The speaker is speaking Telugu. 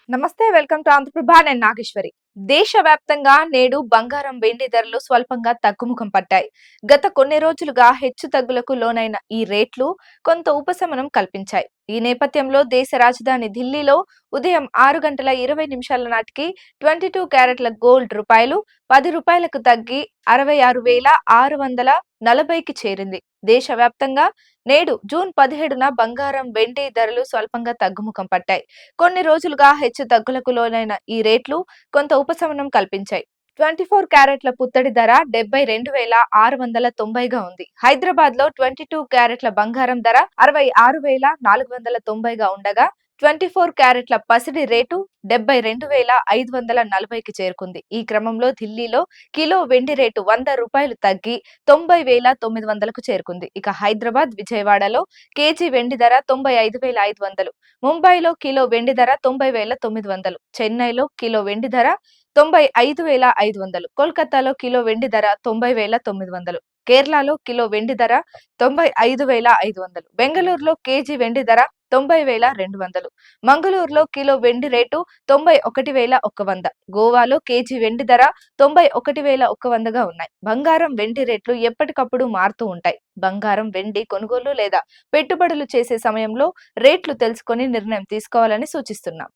నమస్తే, వెల్కమ్ టు ఆంధ్రప్రభ. నేను నాగేశ్వరి. దేశవ్యాప్తంగా నేడు బంగారం వెండి ధరలు స్వల్పంగా తగ్గుముఖం పట్టాయి. గత కొన్ని రోజులుగా హెచ్చు తగ్గులకు లోనైన ఈ రేట్లు కొంత ఉపశమనం కల్పించాయి. ఈ నేపథ్యంలో దేశ రాజధాని ఢిల్లీలో ఉదయం 6 గంటల 20 నిమిషాల నాటికి 22 క్యారెట్ల గోల్డ్ రూపాయలు 10 రూపాయలకు తగ్గి 66,640కి చేరింది. దేశవ్యాప్తంగా నేడు జూన్ 17న బంగారం వెండి ధరలు స్వల్పంగా తగ్గుముఖం పట్టాయి. కొన్ని రోజులుగా హెచ్చు తగ్గులకు లోనైన ఈ రేట్లు కొంత ఉపశమనం కల్పించాయి. 24 క్యారెట్ల పుత్తడి ధర 72,690గా ఉంది. హైదరాబాద్ లో 22 క్యారెట్ల బంగారం ధర 66,490గా ఉండగా 24 క్యారెట్ల పసిడి రేటు 72,540కి చేరుకుంది. ఈ క్రమంలో ఢిల్లీలో కిలో వెండి రేటు 100 రూపాయలు తగ్గి 90,900కు చేరుకుంది. ఇక హైదరాబాద్, విజయవాడలో కేజీ వెండి ధర 95,500, ముంబైలో కిలో వెండి ధర 90,900, చెన్నైలో కిలో వెండి ధర 95,500, కోల్కతాలో కిలో వెండి ధర 90,900, కేరళలో కిలో వెండి ధర 95,500, బెంగళూరులో కేజీ వెండి ధర 90,200, మంగళూరులో కిలో వెండి రేటు 91,100, గోవాలో కేజీ వెండి ధర 91,100గా ఉన్నాయి. బంగారం, వెండి రేట్లు ఎప్పటికప్పుడు మారుతూ ఉంటాయి. బంగారం, వెండి కొనుగోలు లేదా పెట్టుబడులు చేసే సమయంలో రేట్లు తెలుసుకొని నిర్ణయం తీసుకోవాలని సూచిస్తున్నాం.